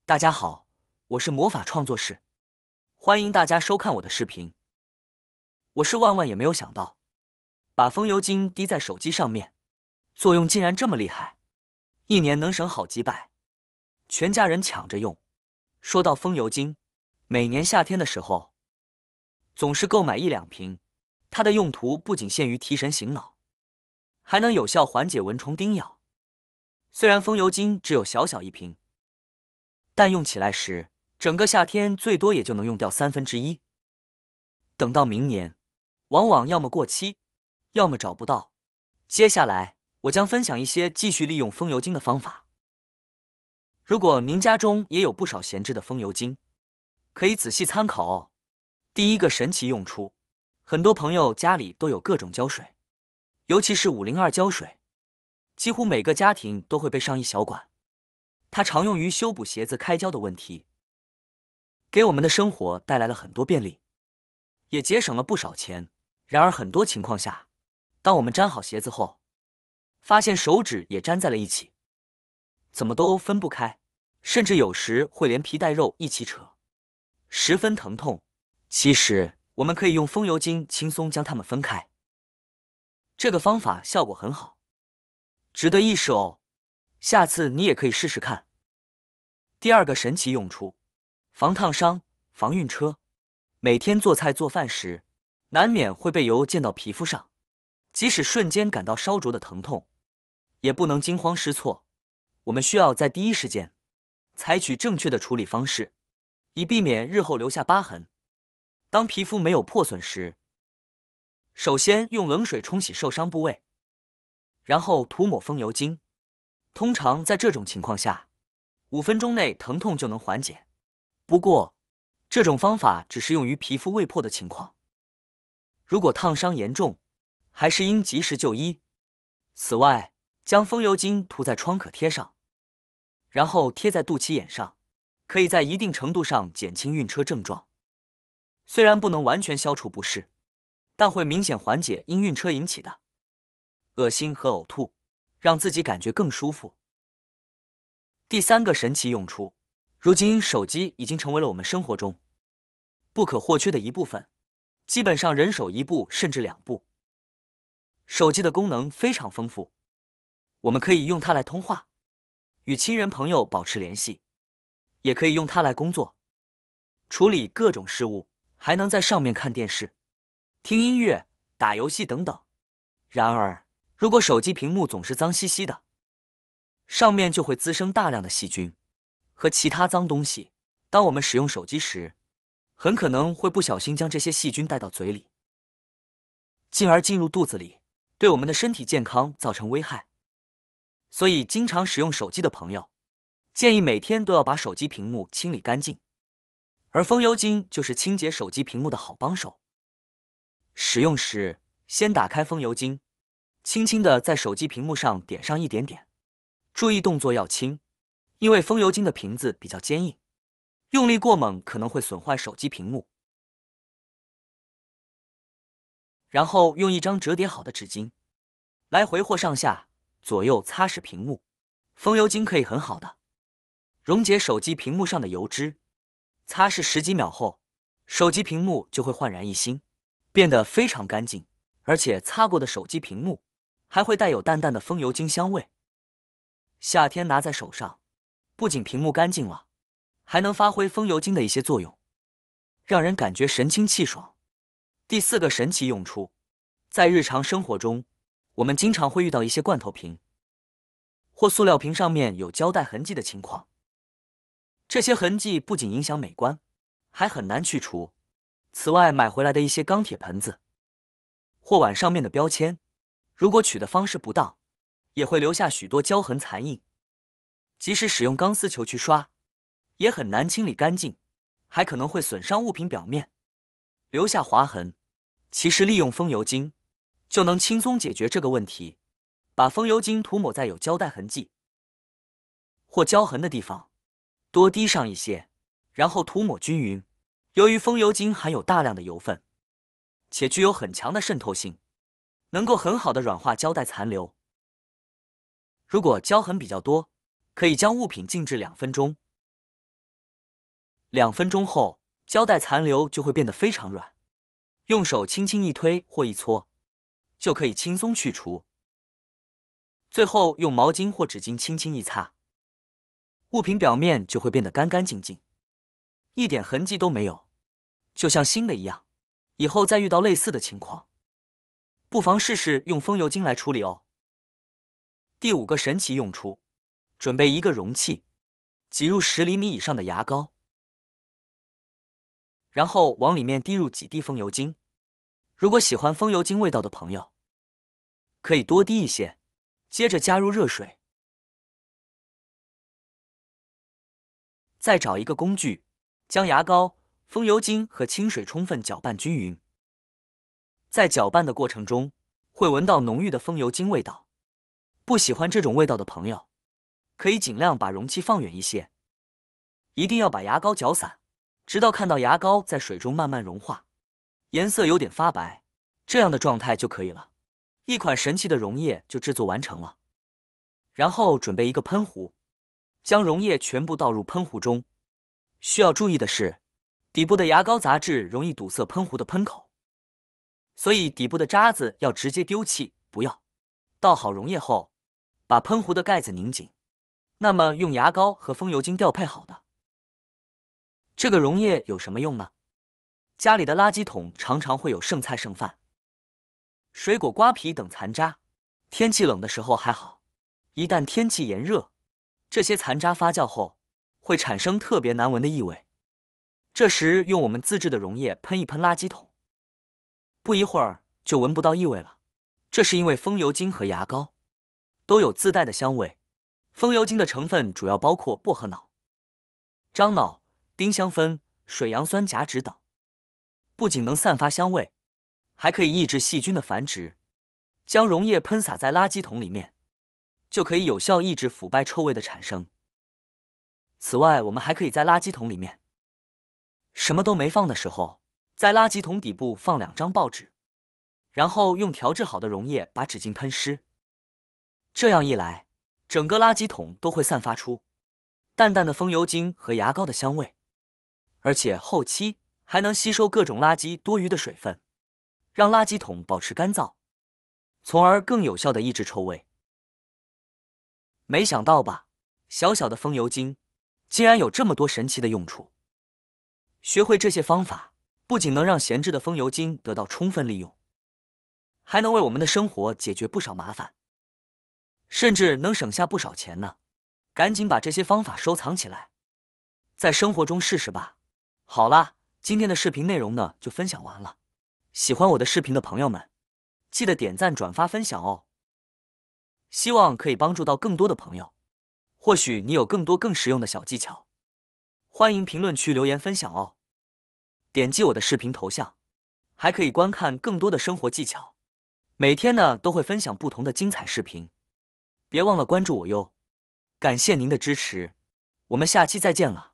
大家好，我是魔法创作室，欢迎大家收看我的视频。我是万万也没有想到，把风油精滴在手机上面，作用竟然这么厉害，一年能省好几百，全家人抢着用。说到风油精，每年夏天的时候，总是购买一两瓶。它的用途不仅限于提神醒脑，还能有效缓解蚊虫叮咬。虽然风油精只有小小一瓶，但用起来时，整个夏天最多也就能用掉1/3。等到明年，往往要么过期，要么找不到。接下来，我将分享一些继续利用风油精的方法。如果您家中也有不少闲置的风油精，可以仔细参考哦。第一个神奇用处，很多朋友家里都有各种胶水，尤其是502胶水，几乎每个家庭都会备上一小管。它常用于修补鞋子开胶的问题，给我们的生活带来了很多便利，也节省了不少钱。然而很多情况下，当我们粘好鞋子后，发现手指也粘在了一起，怎么都分不开，甚至有时会连皮带肉一起扯，十分疼痛。其实我们可以用风油精轻松将它们分开，这个方法效果很好，值得一试哦。下次你也可以试试看。第二个神奇用处，防烫伤、防晕车。每天做菜做饭时，难免会被油溅到皮肤上，即使瞬间感到烧灼的疼痛，也不能惊慌失措。我们需要在第一时间采取正确的处理方式，以避免日后留下疤痕。当皮肤没有破损时，首先用冷水冲洗受伤部位，然后涂抹风油精。通常在这种情况下，5分钟内疼痛就能缓解。不过，这种方法只适用于皮肤未破的情况。如果烫伤严重，还是应及时就医。此外，将风油精涂在创可贴上，然后贴在肚脐眼上，可以在一定程度上减轻晕车症状。虽然不能完全消除不适，但会明显缓解因晕车引起的恶心和呕吐，让自己感觉更舒服。第三个神奇用处，如今手机已经成为了我们生活中不可或缺的一部分，基本上人手一部甚至2部。手机的功能非常丰富，我们可以用它来通话，与亲人朋友保持联系，也可以用它来工作，处理各种事务，还能在上面看电视、听音乐、打游戏等等。然而，如果手机屏幕总是脏兮兮的，上面就会滋生大量的细菌和其他脏东西。当我们使用手机时，很可能会不小心将这些细菌带到嘴里，进而进入肚子里，对我们的身体健康造成危害。所以，经常使用手机的朋友，建议每天都要把手机屏幕清理干净。而风油精就是清洁手机屏幕的好帮手。使用时，先打开风油精，轻轻地在手机屏幕上点上一点点，注意动作要轻，因为风油精的瓶子比较坚硬，用力过猛可能会损坏手机屏幕。然后用一张折叠好的纸巾，来回或上下左右擦拭屏幕。风油精可以很好的溶解手机屏幕上的油脂，擦拭10几秒后，手机屏幕就会焕然一新，变得非常干净。而且擦过的手机屏幕还会带有淡淡的风油精香味。夏天拿在手上，不仅屏幕干净了，还能发挥风油精的一些作用，让人感觉神清气爽。第四个神奇用处，在日常生活中，我们经常会遇到一些罐头瓶或塑料瓶上面有胶带痕迹的情况。这些痕迹不仅影响美观，还很难去除。此外，买回来的一些钢铁盆子或碗上面的标签，如果取的方式不当，也会留下许多胶痕残印。即使使用钢丝球去刷，也很难清理干净，还可能会损伤物品表面，留下划痕。其实利用风油精就能轻松解决这个问题。把风油精涂抹在有胶带痕迹或胶痕的地方，多滴上一些，然后涂抹均匀。由于风油精含有大量的油分，且具有很强的渗透性，能够很好的软化胶带残留。如果胶痕比较多，可以将物品静置2分钟， 2分钟后，胶带残留就会变得非常软，用手轻轻一推或一搓，就可以轻松去除。最后用毛巾或纸巾轻轻一擦，物品表面就会变得干干净净，一点痕迹都没有，就像新的一样。以后再遇到类似的情况，不妨试试用风油精来处理哦。第5个神奇用处，准备一个容器，挤入10厘米以上的牙膏，然后往里面滴入几滴风油精。如果喜欢风油精味道的朋友，可以多滴一些。接着加入热水，再找一个工具，将牙膏、风油精和清水充分搅拌均匀。在搅拌的过程中，会闻到浓郁的风油精味道。不喜欢这种味道的朋友，可以尽量把容器放远一些。一定要把牙膏搅散，直到看到牙膏在水中慢慢融化，颜色有点发白，这样的状态就可以了。一款神奇的溶液就制作完成了。然后准备一个喷壶，将溶液全部倒入喷壶中。需要注意的是，底部的牙膏杂质容易堵塞喷壶的喷口，所以底部的渣子要直接丢弃，不要。倒好溶液后，把喷壶的盖子拧紧，那么用牙膏和风油精调配好的。这个溶液有什么用呢？家里的垃圾桶常常会有剩菜剩饭、水果瓜皮等残渣，天气冷的时候还好，一旦天气炎热，这些残渣发酵后会产生特别难闻的异味。这时用我们自制的溶液喷一喷垃圾桶，不一会儿就闻不到异味了。这是因为风油精和牙膏都有自带的香味。风油精的成分主要包括薄荷脑、樟脑、丁香酚、水杨酸甲酯等，不仅能散发香味，还可以抑制细菌的繁殖。将溶液喷洒在垃圾桶里面，就可以有效抑制腐败臭味的产生。此外，我们还可以在垃圾桶里面什么都没放的时候，在垃圾桶底部放2张报纸，然后用调制好的溶液把纸巾喷湿。这样一来，整个垃圾桶都会散发出淡淡的风油精和牙膏的香味，而且后期还能吸收各种垃圾多余的水分，让垃圾桶保持干燥，从而更有效地抑制臭味。没想到吧，小小的风油精竟然有这么多神奇的用处。学会这些方法，不仅能让闲置的风油精得到充分利用，还能为我们的生活解决不少麻烦，甚至能省下不少钱呢。赶紧把这些方法收藏起来，在生活中试试吧。好啦，今天的视频内容呢就分享完了。喜欢我的视频的朋友们，记得点赞、转发、分享哦。希望可以帮助到更多的朋友。或许你有更多更实用的小技巧，欢迎评论区留言分享哦。点击我的视频头像，还可以观看更多的生活技巧。每天呢都会分享不同的精彩视频，别忘了关注我哟。感谢您的支持，我们下期再见了。